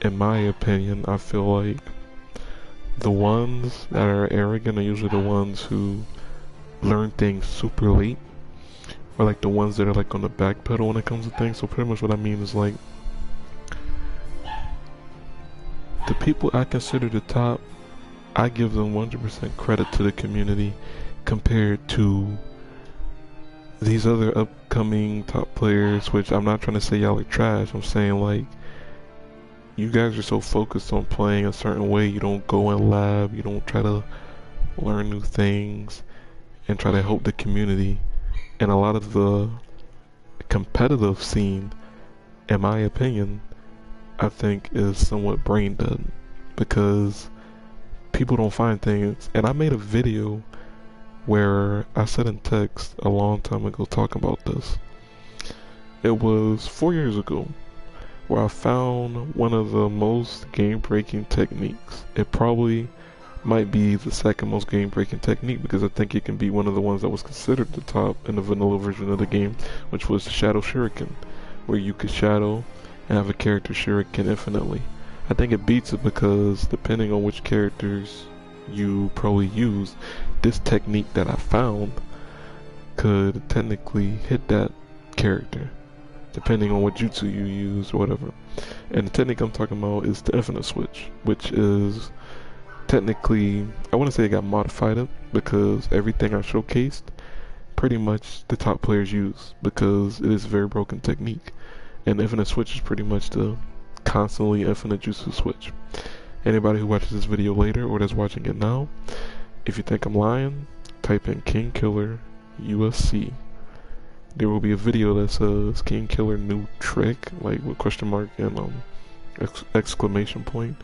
in my opinion, I feel like the ones that are arrogant are usually the ones who learn things super late, or like the ones that are like on the back pedal when it comes to things. So pretty much what I mean is like the people I consider the top, I give them 100% credit to the community compared to these other upcoming top players, which I'm not trying to say y'all are trash. I'm saying like you guys are so focused on playing a certain way, you don't go in lab, you don't try to learn new things and try to help the community. And a lot of the competitive scene, in my opinion, I think is somewhat brain dead because people don't find things. And I made a video where I said in text a long time ago talking about this. It was 4 years ago where I found one of the most game-breaking techniques. It probably might be the second most game-breaking technique because I think it can be one of the ones that was considered the top in the vanilla version of the game, which was the Shadow Shuriken, where you could shadow and have a character shuriken infinitely. I think it beats it because depending on which characters you probably use, this technique that I found could technically hit that character depending on what jutsu you use or whatever. And the technique I'm talking about is the infinite switch, which is technically, I wouldn't say it got modified it because everything I showcased pretty much the top players use because it is a very broken technique. And infinite switch is pretty much the constantly infinite jutsu switch. Anybody who watches this video later or that's watching it now, if you think I'm lying, type in King Killer USC. There will be a video that says King Killer new trick, like with question mark and exclamation point,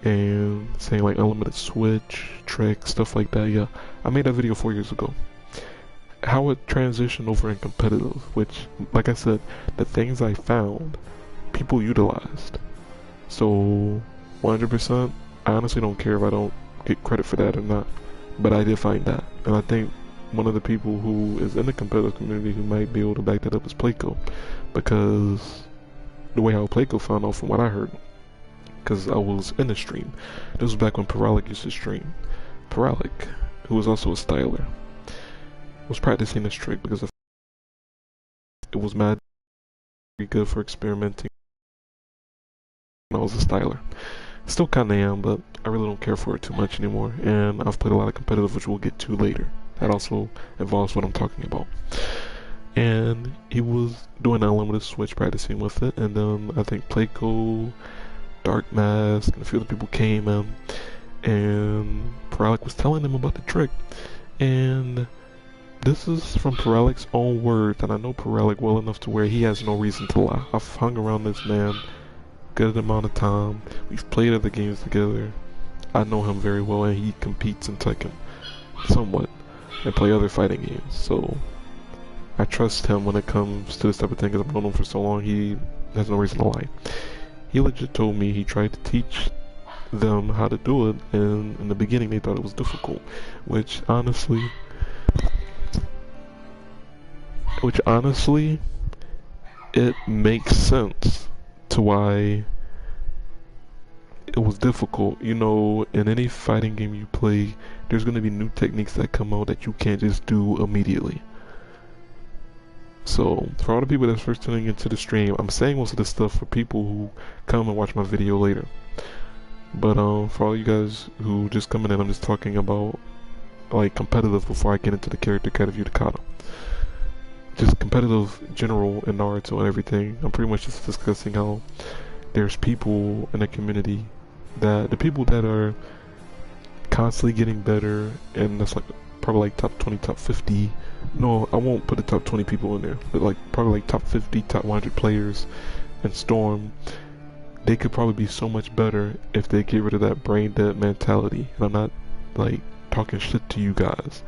and saying like unlimited switch, trick, stuff like that. Yeah, I made that video 4 years ago. How it transitioned over in competitive, which, like I said, the things I found, people utilized. So, 100%, I honestly don't care if I don't get credit for that or not. But I did find that. And I think one of the people who is in the competitive community who might be able to back that up is Playco. Because the way how Playco found out from what I heard, because I was in the stream. This was back when Paralic used to stream. Paralic, who was also a styler, was practicing this trick because it was mad good for experimenting when I was a styler. Still kinda am, but I really don't care for it too much anymore, and I've played a lot of competitive, which we'll get to later. That also involves what I'm talking about. And he was doing an unlimited switch, practicing with it, and then I think Playco, Dark Mask, and a few other people came in, and Paralic was telling them about the trick. And this is from Paralic's own words, and I know Paralic well enough to where he has no reason to lie. I've hung around this man good amount of time. We've played other games together. I know him very well, and he competes in Tekken somewhat and play other fighting games. So I trust him when it comes to this type of thing because I've known him for so long. He has no reason to lie. He legit told me he tried to teach them how to do it, and in the beginning they thought it was difficult, which honestly, it makes sense to why it was difficult. You know, in any fighting game you play, there's going to be new techniques that come out that you can't just do immediately. So, for all the people that's first tuning into the stream, I'm saying most of this stuff for people who come and watch my video later. But for all you guys who just coming in, I'm just talking about like competitive before I get into the character cat of Utakata. Just competitive general in Naruto and everything. I'm pretty much just discussing how there's people in the community that the people that are constantly getting better, and that's like probably like top 20, top 50. No, I won't put the top 20 people in there, but like probably like top 50, top 100 players in Storm. They could probably be so much better if they get rid of that brain dead mentality. And I'm not like talking shit to you guys,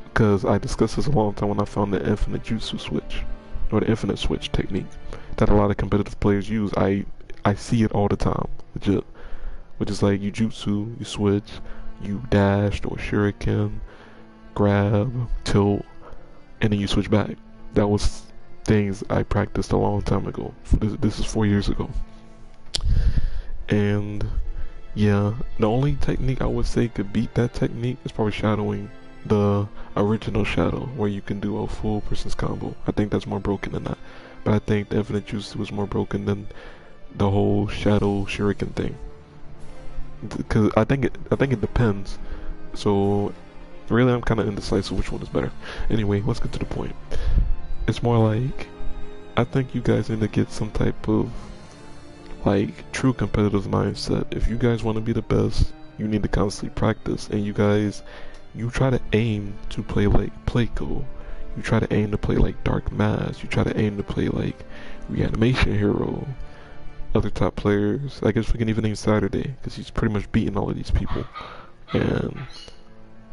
because I discussed this a long time when I found the infinite jutsu switch, or the infinite switch technique that a lot of competitive players use. I see it all the time, legit. Which is like you jutsu, you switch, you dash or shuriken, grab, tilt, and then you switch back. That was things I practiced a long time ago. This is 4 years ago. And yeah, the only technique I would say could beat that technique is probably shadowing the original shadow, where you can do a full person's combo. I think that's more broken than that. But I think the Infinite Juice was more broken than the whole shadow shuriken thing. Because I think it depends. So really, I'm kind of indecisive which one is better. Anyway, let's get to the point. It's more like I think you guys need to get some type of like true competitive mindset. If you guys want to be the best, you need to constantly practice. And you try to aim to play like Playco. You try to aim to play like Dark Mass. You try to aim to play like Reanimation Hero. Other top players. I guess we can even name Saturday because he's pretty much beating all of these people. And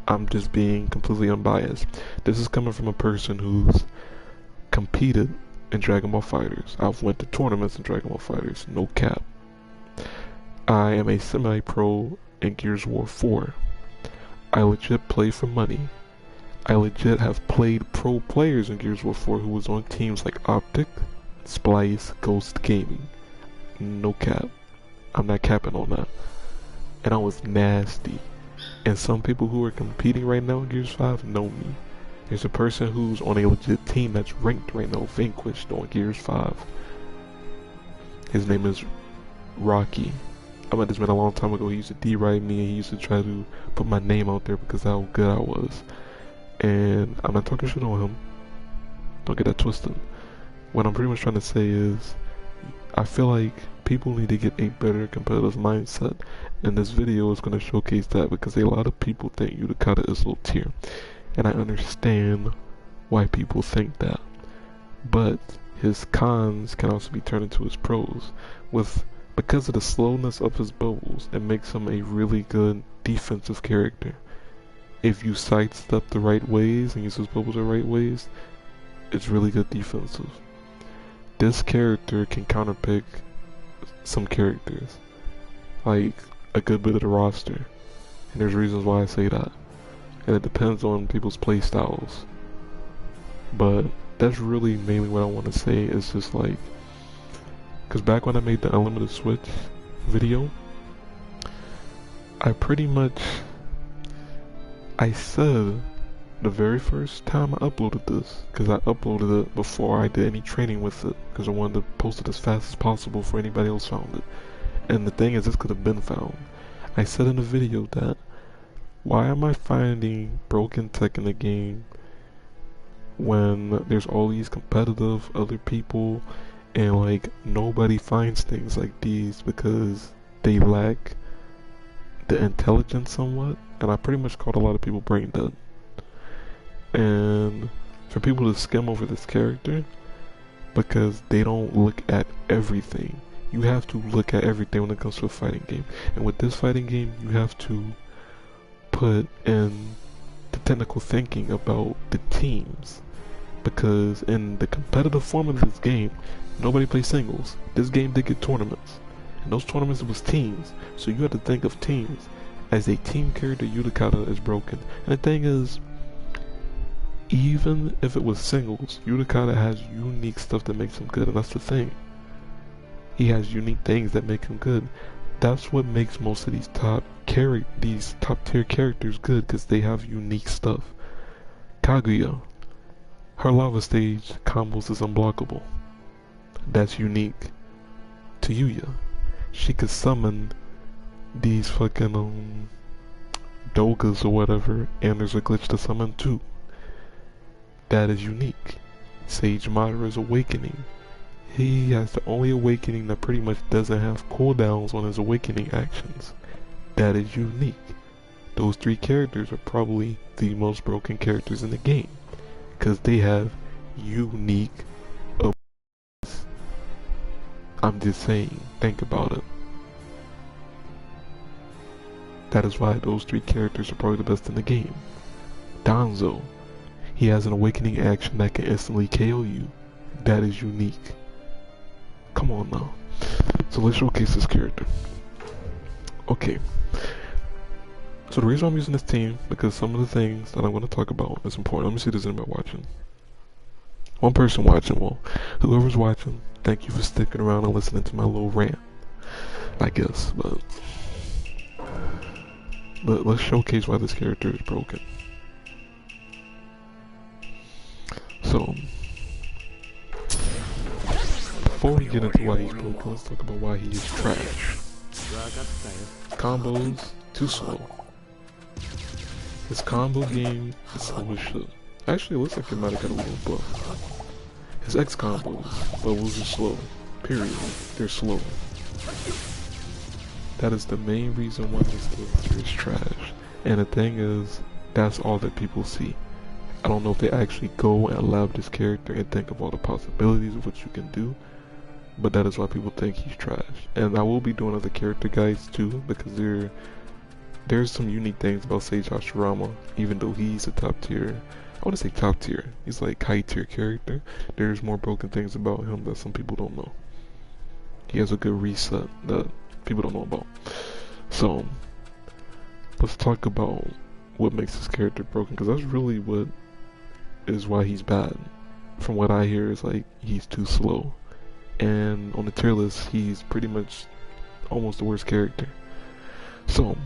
I'm just being completely unbiased. This is coming from a person who's competed in Dragon Ball Fighters. I've went to tournaments in Dragon Ball Fighters, no cap. I am a semi-pro in Gears of War 4. I legit play for money. I legit have played pro players in Gears of War 4 who was on teams like Optic, Splice, Ghost Gaming. No cap. I'm not capping on that. And I was nasty. And some people who are competing right now in Gears 5 know me. There's a person who's on a legit team that's ranked right now, vanquished on Gears 5. His name is Rocky. I met this man a long time ago. He used to deride me and he used to try to put my name out there because of how good I was. And I'm not talking shit on him. Don't get that twisted. What I'm pretty much trying to say is, I feel like people need to get a better competitive mindset. And this video is going to showcase that because a lot of people think Utakata is low tier. And I understand why people think that. But his cons can also be turned into his pros. Because of the slowness of his bubbles, it makes him a really good defensive character. If you sidestep the right ways and use his bubbles the right ways, it's really good defensive. This character can counterpick some characters, like a good bit of the roster. And there's reasons why I say that. And it depends on people's play styles. But that's really mainly what I want to say. Is just like, because back when I made the Unlimited Switch video, I said the very first time I uploaded this, because I uploaded it before I did any training with it, because I wanted to post it as fast as possible before anybody else found it. And the thing is, this could have been found. I said in the video that, why am I finding broken tech in the game when there's all these competitive other people and like nobody finds things like these because they lack the intelligence somewhat? And I pretty much called a lot of people brain dead. And for people to skim over this character because they don't look at everything. You have to look at everything when it comes to a fighting game. And with this fighting game, you have to put in the technical thinking about the teams, because in the competitive form of this game, nobody plays singles. This game did get tournaments, and those tournaments was teams, so you have to think of teams. As a team character, Utakata is broken. And the thing is, even if it was singles, Utakata has unique stuff that makes him good, and that's the thing. He has unique things that make him good. That's what makes most of these top tier characters good, because they have unique stuff. Kaguya, her lava stage combos is unblockable. That's unique to Yuya. She could summon these fucking Dogas or whatever, and there's a glitch to summon too. That is unique. Sage Madara's awakening. He has the only awakening that pretty much doesn't have cooldowns on his awakening actions. That is unique. Those three characters are probably the most broken characters in the game, because they have unique abilities. I'm just saying, think about it. That is why those three characters are probably the best in the game. Danzo, he has an awakening action that can instantly KO you. That is unique. Come on now. So let's showcase this character. Okay. So the reason I'm using this team, because some of the things that I'm going to talk about is important. Let me see if there's anybody watching. One person watching. Well, whoever's watching, thank you for sticking around and listening to my little rant. I guess, but let's showcase why this character is broken. So, before we get into why he's broken, let's talk about why he is trash. Combos, too slow. His combo game is slow as shit. Actually, it looks like he might have got a little buff. His X combos, levels are slow. Period. They're slow. That is the main reason why this character is trash. And the thing is, that's all that people see. I don't know if they actually go and love this character and think of all the possibilities of what you can do, but that is why people think he's trash. And I will be doing other character guides too, because there's some unique things about Sage Hashirama, even though he's a top tier. I want to say top tier. He's like high tier character. There's more broken things about him that some people don't know. He has a good reset that people don't know about. So let's talk about what makes this character broken, because that's really what is why he's bad. From what I hear, is like he's too slow, and on the tier list, he's pretty much almost the worst character. So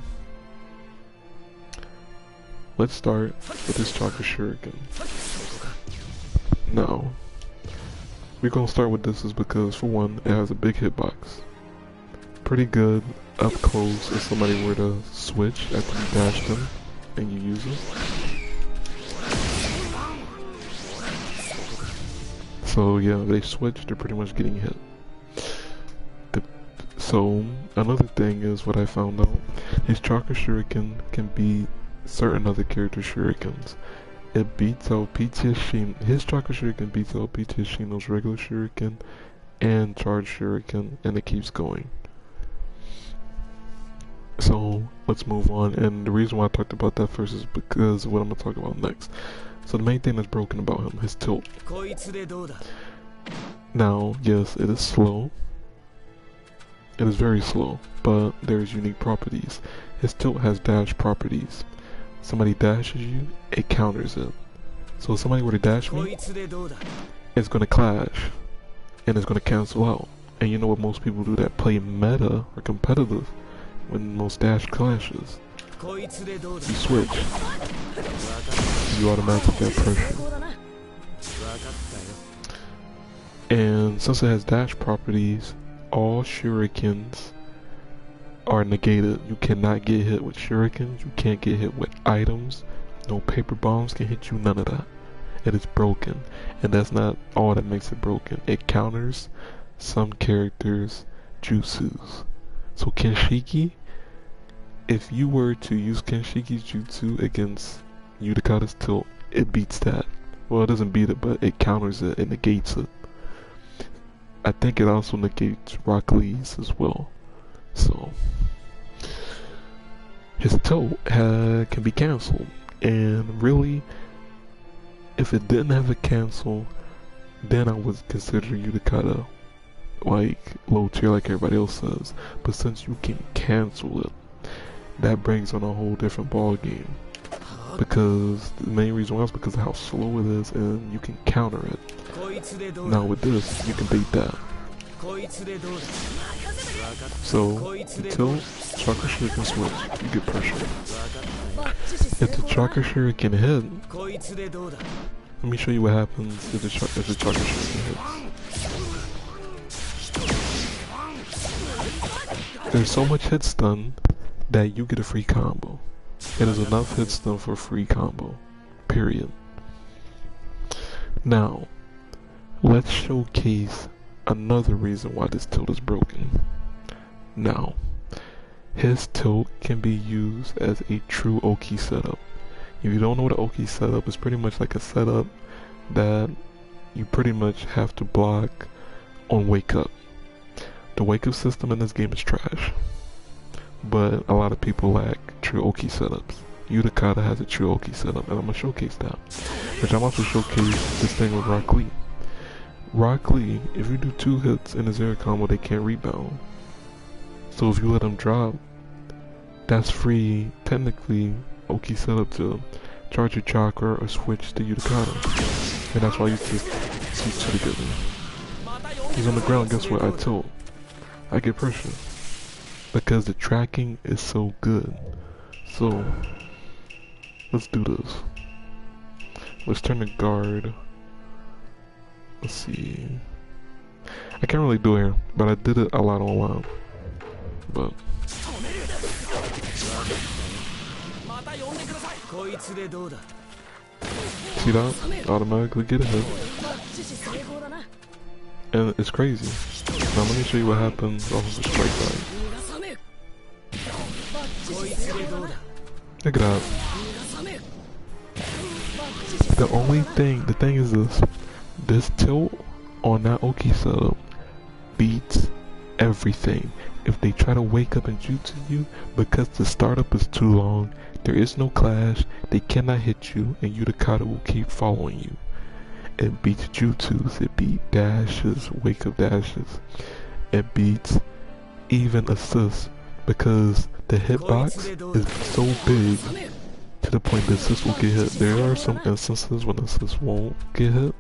let's start with this Chakra Shuriken. Now, we're gonna start with this is because, for one, it has a big hitbox. Pretty good up close if somebody were to switch after you dash them and you use them. So yeah, they switch, they're pretty much getting hit. So another thing is what I found out, his Chakra Shuriken can beat certain other character shurikens. It beats out PTS Shin. His Chakra Shuriken beats out PTS Shino's regular shuriken and charge shuriken, and it keeps going. So let's move on, and the reason why I talked about that first is because of what I'm going to talk about next. So the main thing that's broken about him, his tilt. Now, yes, it is slow. It is very slow, but there's unique properties. His tilt has dash properties. Somebody dashes you, it counters it. So if somebody were to dash me, it's going to clash, and it's going to cancel out. And you know what most people do that play meta or competitive? When most dash clashes, you switch. You automatically get pressure. And since it has dash properties, all shurikens are negated. You cannot get hit with shurikens, you can't get hit with items, no paper bombs can hit you, none of that. It is broken. And that's not all that makes it broken. It counters some characters' jutsus. So Kenshiki, if you were to use Kenshiki's jutsu against Utakata's tilt, it beats that. Well, it doesn't beat it, but it counters it, it negates it. I think it also negates Rock Lee's as well. So his tilt can be cancelled, and really, if it didn't have a cancel, then I would consider Utakata like low tier like everybody else says. But since you can cancel it, that brings on a whole different ball game. Because the main reason why is because of how slow it is, and you can counter it. Now with this, you can beat that. So until Chakra Shuriken switch, you get pressure. If the Chakra Shuriken hit, let me show you what happens if the Chakra Shuriken hits. There's so much hit stun that you get a free combo. It is enough hit stun for a free combo. Period. Now, let's showcase another reason why this tilt is broken. Now, his tilt can be used as a true Oki setup. If you don't know what an Oki setup is, pretty much like a setup that you pretty much have to block on wake up. The wake up system in this game is trash, but a lot of people lack true Oki setups. Utakata has a true Oki setup, and I'm gonna showcase that. Which I'm also showcase this thing with Rock Lee. Rock Lee, if you do 2 hits in his air combo, they can't rebound. So if you let him drop, that's free, technically, Oki setup to charge your chakra or switch to Utakata. And that's why you just see 2 together. He's on the ground, guess what? I tilt. I get pressure. because the tracking is so good. So let's do this. Let's turn the guard. Let's see. I can't really do it here, but I did it a lot online. But see that? Automatically get a hit. And it's crazy. Now let me show you what happens off of a strike dive. Check it out. The thing is this tilt on that Oki setup beats everything. If they try to wake up and jutsu you, because the startup is too long, there is no clash, they cannot hit you, and Utakata will keep following you. It beats jutsus, it beats dashes, wake up dashes. It beats even assists, because the hitbox is so big to the point that assists will get hit. There are some instances when assists won't get hit,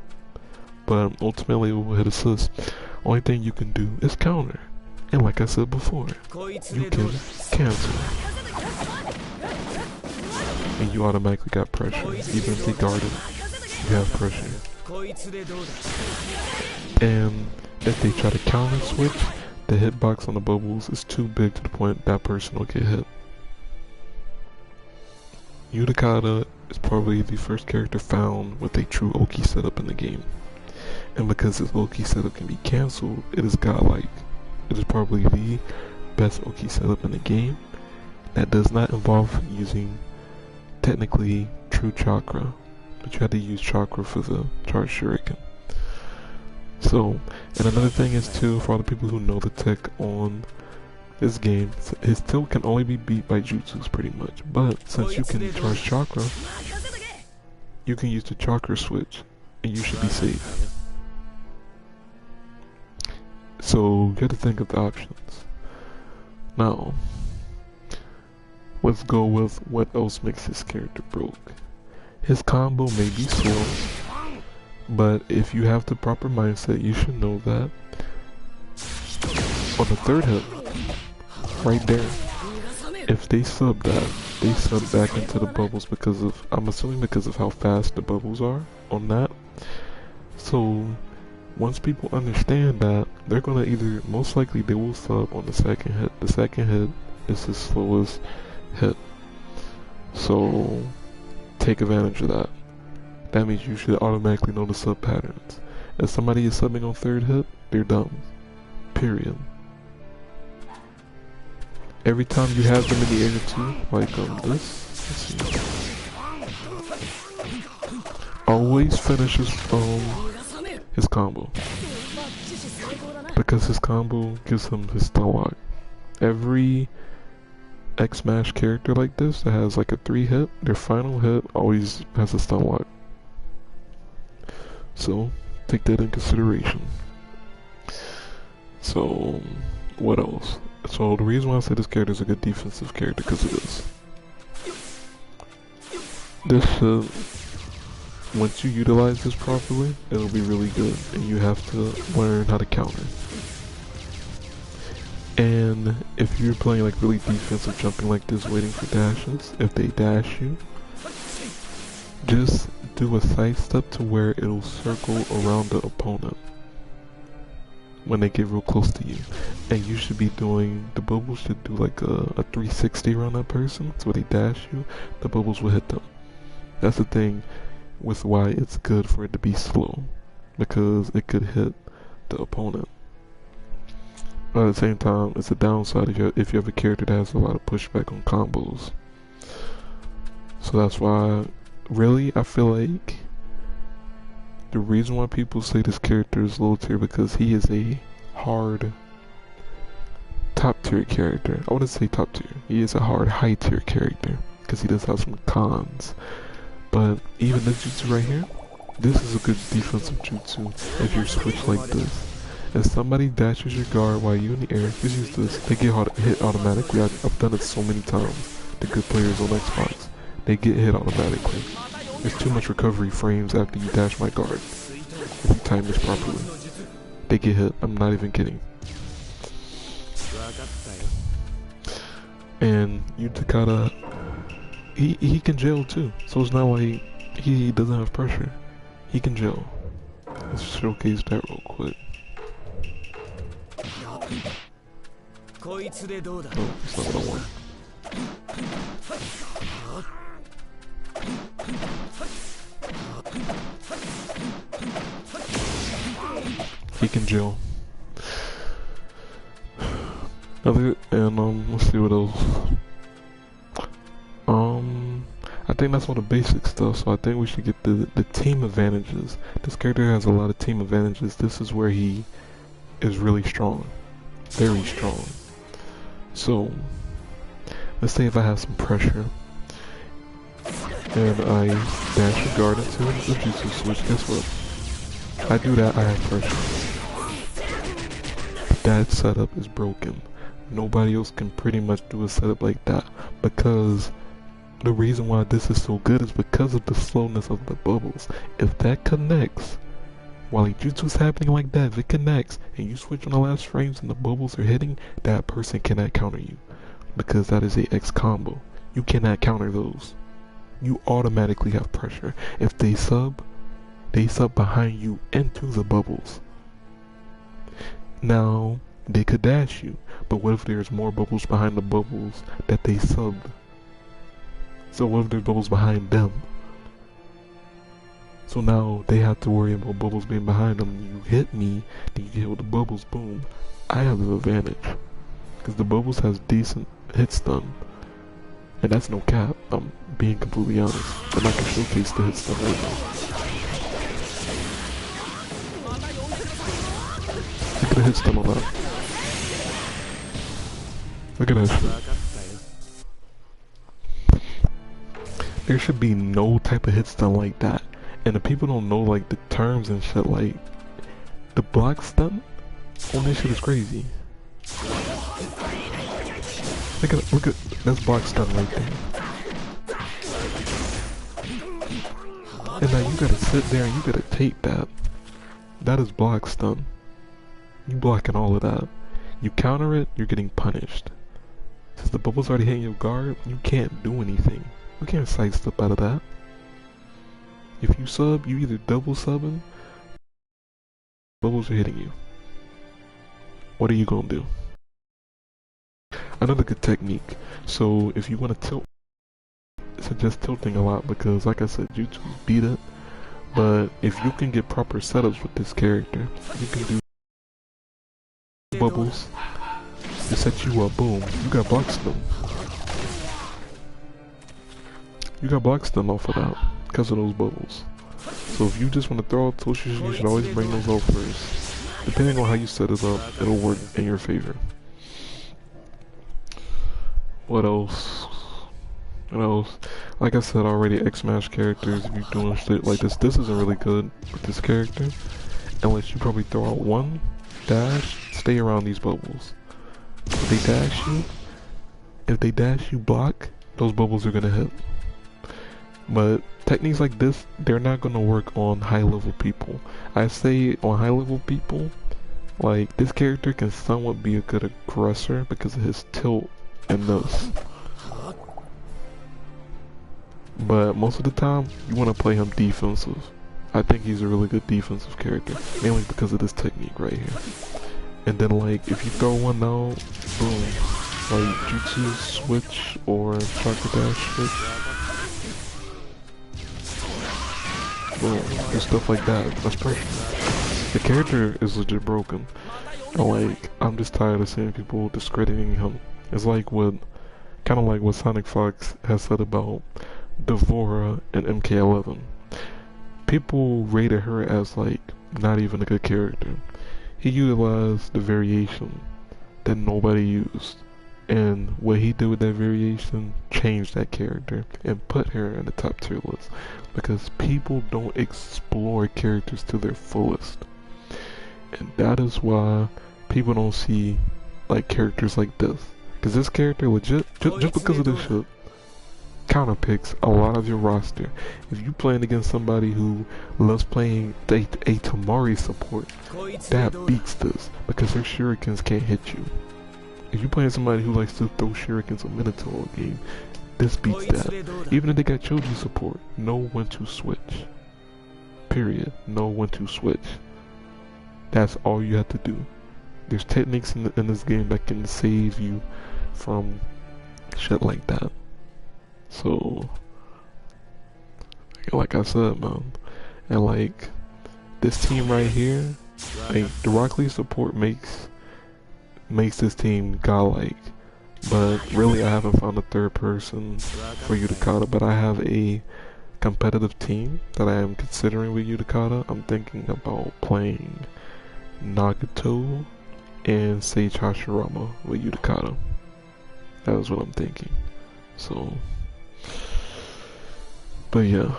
but ultimately it will hit assist. Only thing you can do is counter. And like I said before, you can cancel. And you automatically got pressure. Even if they guarded, you have pressure. And if they try to counter switch, the hitbox on the bubbles is too big to the point that person will get hit. Utakata is probably the first character found with a true Oki setup in the game. And because this Oki setup can be cancelled, it is godlike. It is probably the best Oki setup in the game that does not involve using technically true chakra, but you have to use chakra for the charge shuriken. So, and another thing is too, for all the people who know the tech on this game, his tilt can only be beat by jutsus pretty much, but since you can charge chakra, you can use the chakra switch and you should be safe. So you have to think of the options. Now, let's go with what else makes his character broke. His combo may be slow, but if you have the proper mindset, you should know that on the third hit, right there, if they sub that, they sub back into the bubbles because of, I'm assuming because of how fast the bubbles are on that. So once people understand that, they're gonna either, most likely they will sub on the second hit. The second hit is the slowest hit. So take advantage of that. That means you should automatically know the sub patterns. If somebody is subbing on third hit, they're dumb. Period. Every time you have them in the area too, like this, let's see. Always finishes his combo, because his combo gives him his stun lock. Every X Smash character like this that has like a 3 hit, their final hit always has a stun lock. So take that in consideration. So what else? So the reason why I say this character is a good defensive character, because it is. This should, once you utilize this properly, it'll be really good, and you have to learn how to counter. And if you're playing like really defensive, jumping like this, waiting for dashes, if they dash you, just do a side step to where it'll circle around the opponent when they get real close to you. And you should be doing, the bubbles should do like a 360 around that person, so when they dash you, the bubbles will hit them. That's the thing with why it's good for it to be slow, because it could hit the opponent. But at the same time, it's a downside if you have a character that has a lot of pushback on combos. So that's why, really, I feel like the reason why people say this character is low tier, because he is a hard top tier character. I wouldn't say top tier. He is a hard high tier character, because he does have some cons. But even this jutsu right here, this is a good defensive jutsu if you're switched like this. If somebody dashes your guard while you're in the air, just use this. They get hit automatically. I've done it so many times. The good players on Xbox, they get hit automatically. There's too much recovery frames after you dash my guard. If you time this properly, they get hit. I'm not even kidding. And Utakata, he can jail too. So it's not like he doesn't have pressure. He can jail. Let's showcase that real quick. Oh, that's not what I want. He can jail. Let's see what else. I think that's all the basic stuff, so I think we should get the team advantages. This character has a lot of team advantages. This is where he is really strong. Very strong. So, let's say if I have some pressure, and I dash a guard into the jutsu switch, guess what? I do that, I have pressure. That setup is broken. Nobody else can pretty much do a setup like that, because the reason why this is so good is because of the slowness of the bubbles. If that connects, while a jutsu's happening like that, if it connects, and you switch on the last frames and the bubbles are hitting, that person cannot counter you, because that is a X combo. You cannot counter those. You automatically have pressure. If they sub behind you into the bubbles. Now, they could dash you, but what if there's more bubbles behind the bubbles that they subbed? So what if there's bubbles behind them? So now they have to worry about bubbles being behind them. You hit me, then you hit with the bubbles, boom. I have the advantage. Because the bubbles has decent hit stun. And that's no cap, I'm being completely honest. And I can showcase the hit stun right now. Look at the hit stun on that. Look at that shit. There should be no type of hit stun like that. And the people don't know like the terms and shit, like the block stun on this shit is crazy. Look at that's block stun right there. And now you gotta sit there and you gotta take that. That is block stun. You blocking all of that. You counter it, you're getting punished. Since the bubble's already hitting your guard, you can't do anything. You can't sidestep out of that. If you sub, you either double subbing, bubbles are hitting you. What are you gonna do? Another good technique. So if you want to tilt, I suggest tilting a lot because, like I said, YouTube beat it. But if you can get proper setups with this character, you can do bubbles to set you up. Boom, you got block stun. You got block stun off of that because of those bubbles. So if you just want to throw out those, you should always bring those out first. Depending on how you set it up, it'll work in your favor. What else? What else? Like I said already, X-Smash characters, if you're doing shit like this isn't really good with this character. Unless you probably throw out one dash, stay around these bubbles. If they dash you, block, those bubbles are gonna hit. But techniques like this, they're not gonna work on high level people. I say on high level people, like this character can somewhat be a good aggressor because of his tilt and this. But most of the time, you want to play him defensive. I think he's a really good defensive character, mainly because of this technique right here. And then like, if you throw one out, boom, like jutsu switch or chakra dash switch. Boom, and stuff like that. That's perfect. The character is legit broken. Like, I'm just tired of seeing people discrediting him. It's like kind of like what Sonic Fox has said about Devora and MK11. People rated her as like not even a good character. He utilized the variation that nobody used. And what he did with that variation changed that character and put her in the top tier list. Because people don't explore characters to their fullest. And that is why people don't see like characters like this. Because this character legit, just because of this shit, counterpicks a lot of your roster. If you playing against somebody who loves playing a Tamari support, that beats this. Because her shurikens can't hit you. If you're playing somebody who likes to throw shurikens or Minotaur game, this beats that. Even if they got Choji support, know when to switch. Period. Know when to switch. That's all you have to do. There's techniques in this game that can save you from shit like that. So, like I said, man, and like this team right here, like the Rock Lee support makes this team godlike. But really, I haven't found a third person for Utakata. But I have a competitive team that I am considering with Utakata. I'm thinking about playing Nagato and Sage Hashirama with Utakata. That is what I'm thinking. So, but yeah,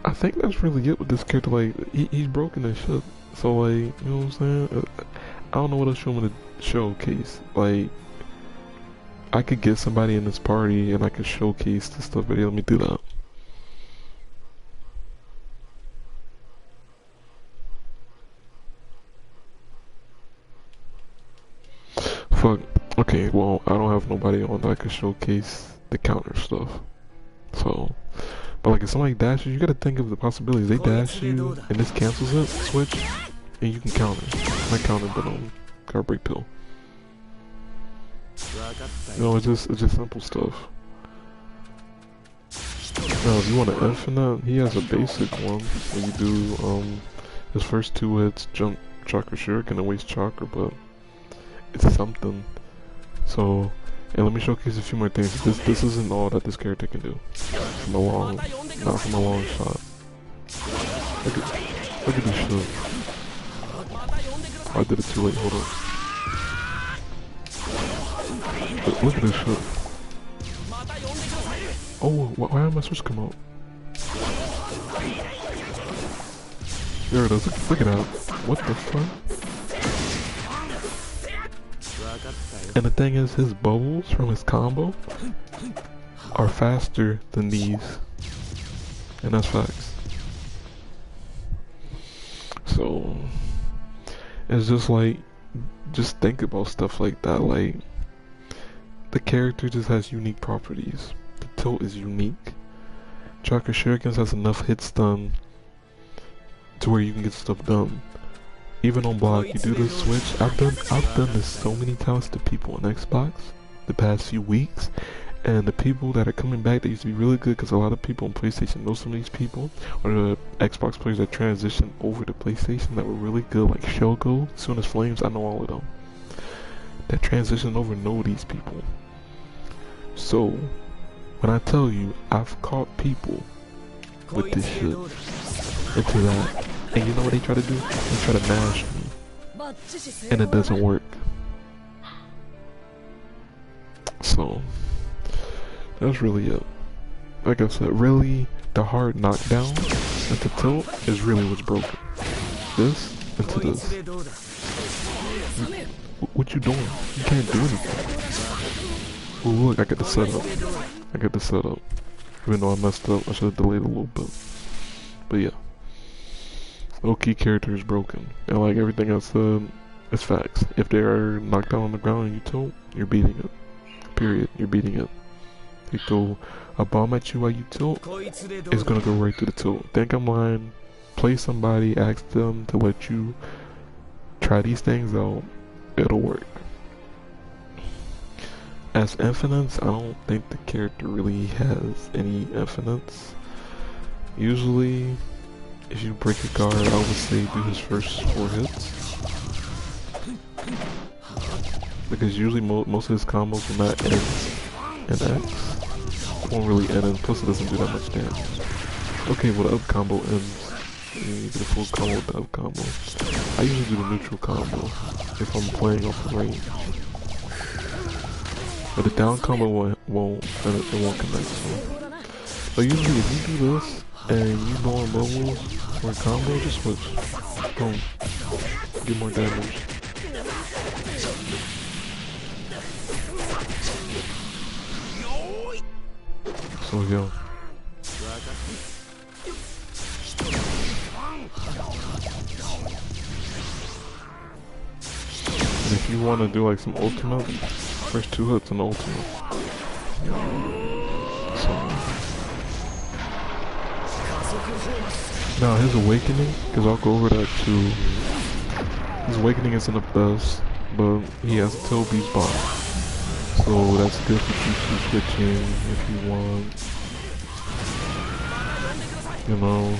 I think that's really it with this character. Like, he's broken as shit. So, like, you know what I'm saying? I don't know what else you want me to showcase. Like, I could get somebody in this party and I could showcase this stuff, but let me do that. Fuck. Okay, well, I don't have nobody on that I could showcase the counter stuff. So, but like if somebody dashes, you gotta think of the possibilities. They dash you and this cancels it, switch, and you can counter. Not counter, but card break pill. You know, it's just simple stuff. Now, if you want an infinite, he has a basic one. Where you do his first 2 hits, jump chakra shuriken and waste chakra, but it's something. So, and let me showcase a few more things. This isn't all that this character can do. Not from a long shot. Look at this shit. I did it too late. Hold up. Look at this shit. Oh, why did my switch come out? There it is. Look at that. What the fuck? And the thing is, his bubbles from his combo are faster than these. And that's facts. So, it's just like, just think about stuff like that. Like, the character just has unique properties. The tilt is unique. Chakra Shurikens has enough hit stun to where you can get stuff done. Even on block, you do this switch. I've done this so many times to people on Xbox the past few weeks, and the people that are coming back, they used to be really good because a lot of people on PlayStation know some of these people, or the Xbox players that transitioned over to PlayStation that were really good, like Shogo, Soon as Flames. I know all of them. That transitioned over know these people. So when I tell you, I've caught people with this shit into that. And you know what they try to do? They try to mash me. And it doesn't work. So, that's really it. Like I said, really, the hard knockdown and the tilt is really what's broken. This into this. What you doing? You can't do anything. Oh look, I got the setup. Even though I messed up, I should have delayed a little bit. But yeah. Low-key character is broken, and like everything else, it's facts. If they are knocked down on the ground and you tilt, you're beating it. Period. You're beating it. They throw a bomb at you while you tilt, it's gonna go right through the tilt. Think I'm lying. Play somebody, ask them to let you try these things out. It'll work. As infinites, I don't think the character really has any infinites. Usually, if you break a guard, I would say do his first 4 hits. Because usually most of his combos will not end in X. It won't really end in, plus it doesn't do that much damage. Okay, well the up combo ends. You get a full combo with the up combo. I usually do the neutral combo if I'm playing off the range. But the down combo won't connect. So. But usually if you do this, and you go on bubbles or combo, just switch. Boom. Get more damage. So yeah. if you want to do like some ultimate, first 2 hits on ultimate. So now his awakening, because I'll go over that too. His awakening isn't the best, but he has a Toby's bomb. So that's good for Q2 switching if you want. You know.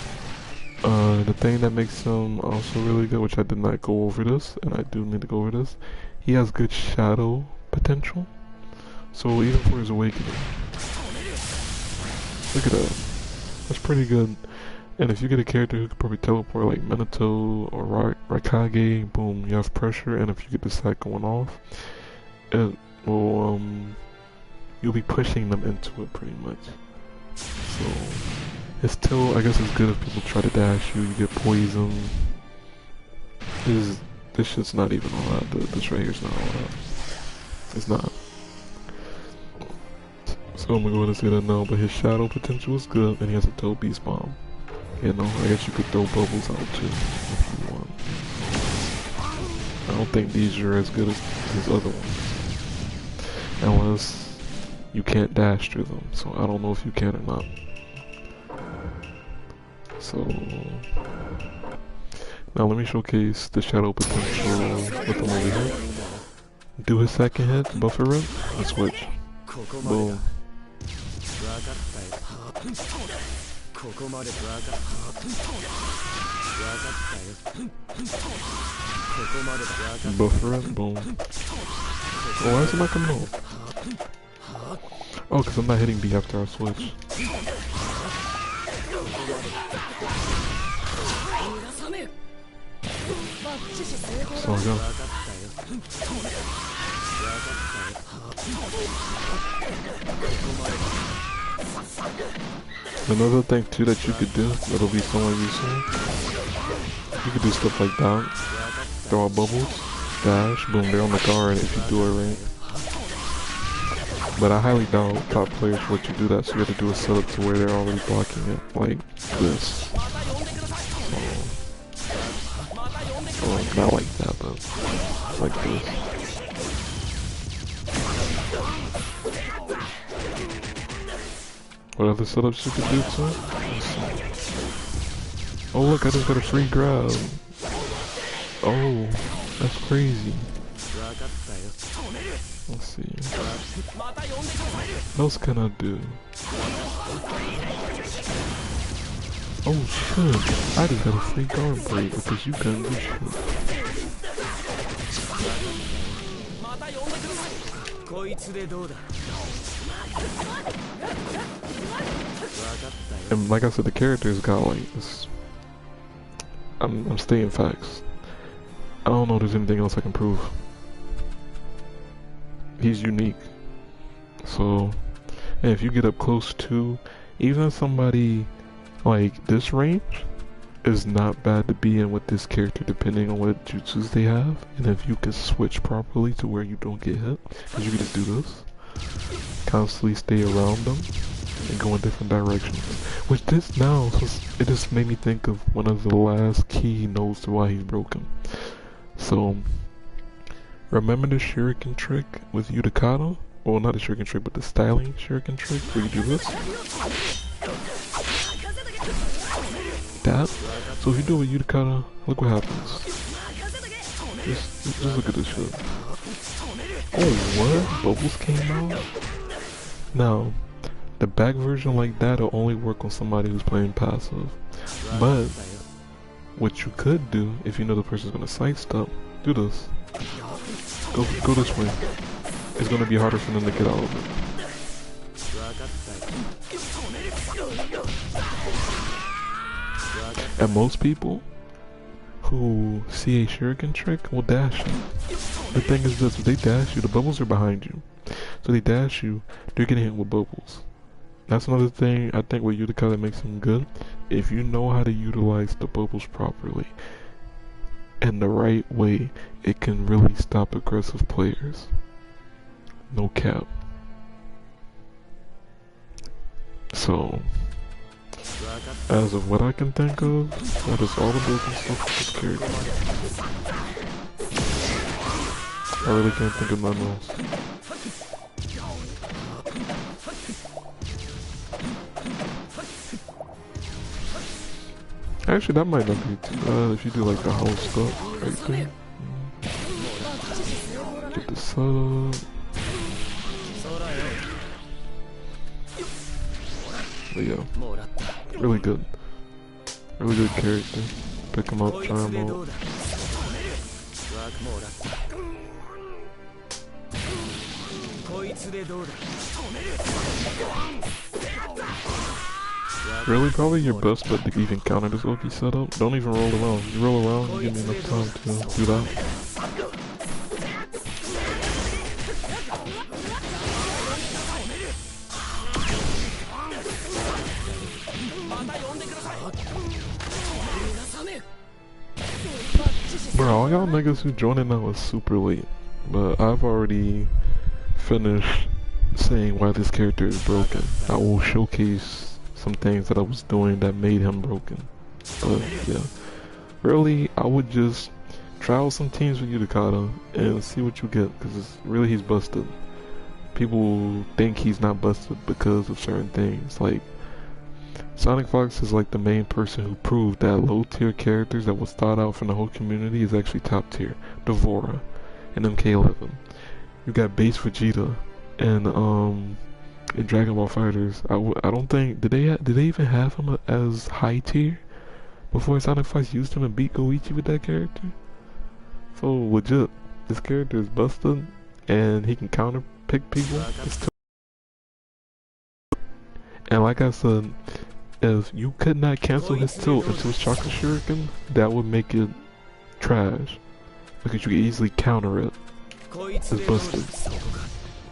The thing that makes him also really good, which I did not go over this, and I do need to go over this, he has good shadow potential. So even for his awakening. Look at that. That's pretty good. And if you get a character who could probably teleport like Minato or Raikage, boom, you have pressure, and if you get the sack going off, it will, you'll be pushing them into it pretty much. So, it's still, I guess it's good if people try to dash you, you get poisoned. This shit's not even all that, this right here's not all that. It's not. So I'm gonna go ahead and say that now, but his shadow potential is good, and he has a Toe Beast Bomb. You know, I guess you could throw bubbles out too, if you want. I don't think these are as good as his other ones. Unless you can't dash through them, so I don't know if you can or not. So, now let me showcase the shadow potential with him over here. Do his second hit, buffer run, and switch. Boom. Buffer it, boom. Oh, why is it not coming off? Oh, because I'm not hitting B after I switch. So I go. Another thing too that you could do that'll be somewhat useful, you could do stuff like that. Throw out bubbles, dash, boom, they're on the guard if you do it right. But I highly doubt top players let you do that, so you have to do a setup to where they're already blocking it, like this. Well, not like that, but like this. What other setups you could do too? Oh look, I just got a free grab. Oh, that's crazy. Let's see. What else can I do? Oh shit, I just got a free guard break because you couldn't do shit. And like I said, the character's got like this. I'm stating facts. I don't know if there's anything else I can prove. He's unique. So, and if you get up close to, even somebody like this range is not bad to be in with this character depending on what jutsus they have. And if you can switch properly to where you don't get hit, because you can just do this. Constantly stay around them and go in different directions. Which this now, it just made me think of one of the last key notes to why he's broken. So, remember the shuriken trick with Utakata? Well, not the shuriken trick, but the styling shuriken trick where you do this? That? So if you do it with Utakata, look what happens. Just look at this shit. Oh, what? Bubbles came out? Now, the back version like that will only work on somebody who's playing passive. But, what you could do, if you know the person's gonna sidestep, do this. Go this way. It's gonna be harder for them to get out of it. And most people who see a shuriken trick will dash you. The thing is this, if they dash you, the bubbles are behind you. So they dash you, they're getting hit with bubbles. That's another thing I think with Utakata that makes him good. If you know how to utilize the bubbles properly and the right way, it can really stop aggressive players. No cap. So, as of what I can think of, that is all the broken stuff with this character. I really can't think of nothing else. Actually, that might not be too bad if you do like the house stuff right there. Get the sub. But yeah, really good. Really good character. Pick him up, try him out. Really, probably your best bet to even counter this Oki setup. Don't even roll around. You roll around, you give me enough time to do that. Bro, all y'all niggas who joining now is super late. But I've already finished saying why this character is broken. I will showcase some things that I was doing that made him broken. But yeah, really, I would just try out some teams with Utakata and see what you get, because really he's busted. People think he's not busted because of certain things. Like, Sonic Fox is like the main person who proved that low tier characters that was thought out from the whole community is actually top tier. Devora and MK11. You got Base Vegeta and in Dragon Ball Fighters. I don't think did they even have him as high tier before Sonic Fox used him and beat Goichi with that character. So legit, this character is busted and he can counter pick people. And like I said, if you could not cancel his tilt into his Chakra Shuriken, that would make it trash, because you could easily counter it. It's busted.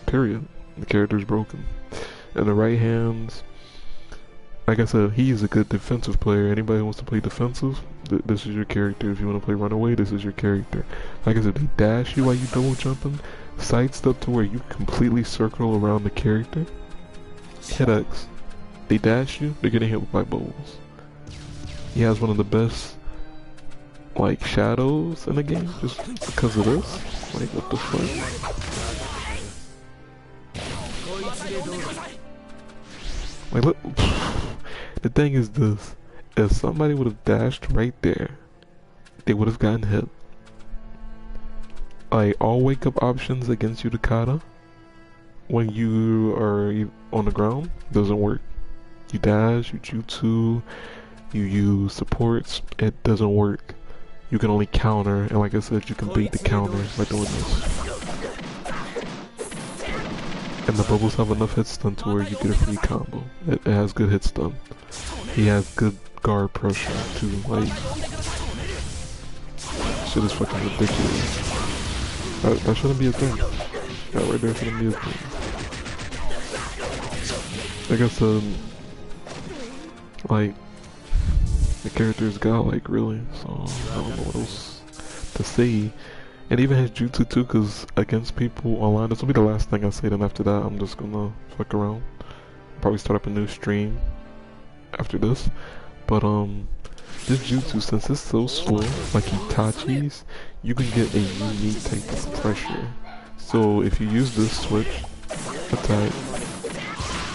Period. The character is broken. And the right hands, like I said, he is a good defensive player. Anybody who wants to play defensive, this is your character. If you want to play runaway, this is your character. Like I said, they dash you while you double jumping, sidestep to where you completely circle around the character, hit X. They dash you, they're getting hit by bubbles. He has one of the best, like, shadows in the game, just because of this. Like, what the fuck? Like, look. The thing is this. If somebody would have dashed right there, they would have gotten hit. Like, all wake-up options against Utakata, when you are on the ground, doesn't work. You dash, you jutsu, you use supports, it doesn't work. You can only counter, and like I said, you can bait the counter by doing this. And the bubbles have enough hit stun to where you get a free combo. It has good hit stun. He has good guard pressure too, like... Shit is fucking ridiculous. That shouldn't be a thing. That right there shouldn't be a thing. Like I said, like, the character's godlike, really, so I don't know what else to say. And even his jutsu too, because against people online, this will be the last thing I say, then after that I'm just gonna fuck around. Probably start up a new stream after this. But this jutsu, since it's so slow, like Itachi's, you can get a unique type of pressure. So if you use this switch attack,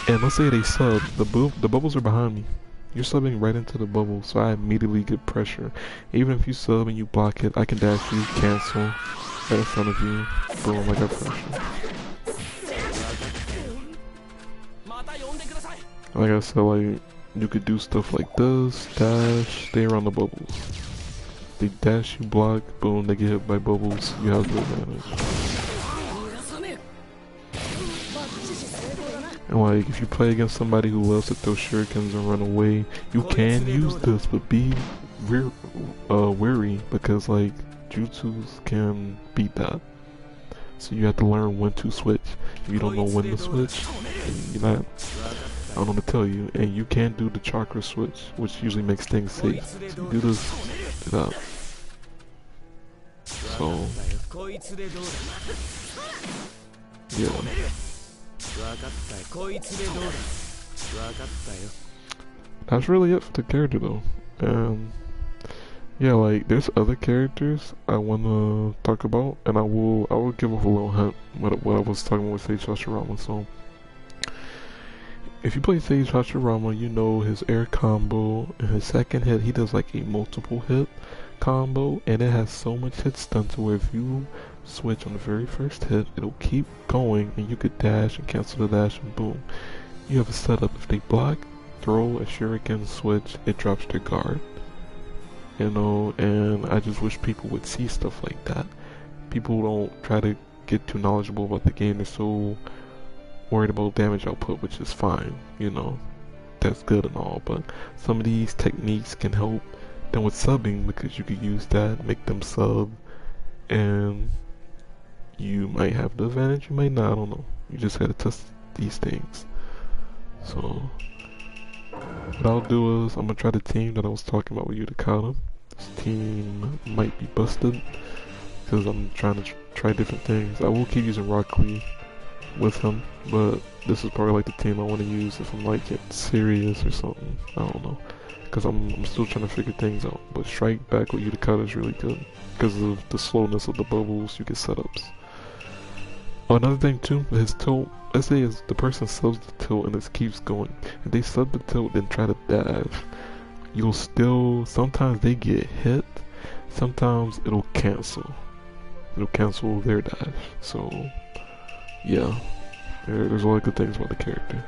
and let's say they sub, the bubbles are behind me. You're subbing right into the bubble, so I immediately get pressure. Even if you sub and you block it, I can dash you, cancel, right in front of you. Boom, I got pressure. Like I said, like, you could do stuff like this, dash, stay around the bubbles. They dash, you block, boom, they get hit by bubbles, you have the advantage. And like, if you play against somebody who loves to throw shurikens and run away, you can use this, but be wary, because like, jutsus can beat that. So you have to learn when to switch. If you don't know when to switch, you're not, I don't know what to tell you. And you can do the chakra switch, which usually makes things safe. So you do this, do that. So, yeah. That's really it for the character though. And Yeah, like there's other characters I wanna talk about, and I will give off a little hint what I was talking about with Sage Hashirama. So if you play Sage Hashirama, you know his air combo and his second hit he does like a multiple hit combo, and it has so much hit stun to where if you switch on the very first hit, it'll keep going, and you could dash and cancel the dash, and boom, you have a setup. If they block, throw a shuriken switch, it drops their guard. You know, and I just wish people would see stuff like that. People don't try to get too knowledgeable about the game. They're so worried about damage output, which is fine, you know, that's good and all, but some of these techniques can help them with subbing, because you could use that, make them sub, and you might have the advantage, you might not, I don't know. You just gotta test these things. So, what I'll do is, I'm gonna try the team that I was talking about with Utakata. This team might be busted, because I'm trying to try different things. I will keep using Rock Lee with him, but this is probably like the team I want to use if I'm like getting serious or something. I don't know, because I'm still trying to figure things out. But Strike Back with Utakata is really good because of the slowness of the bubbles. You get setups. Oh, another thing too, his tilt. Let's say the person subs the tilt and it keeps going. If they sub the tilt then try to dash, you'll still, sometimes they get hit, sometimes it'll cancel. It'll cancel their dash. So yeah, there's a lot of good things about the character.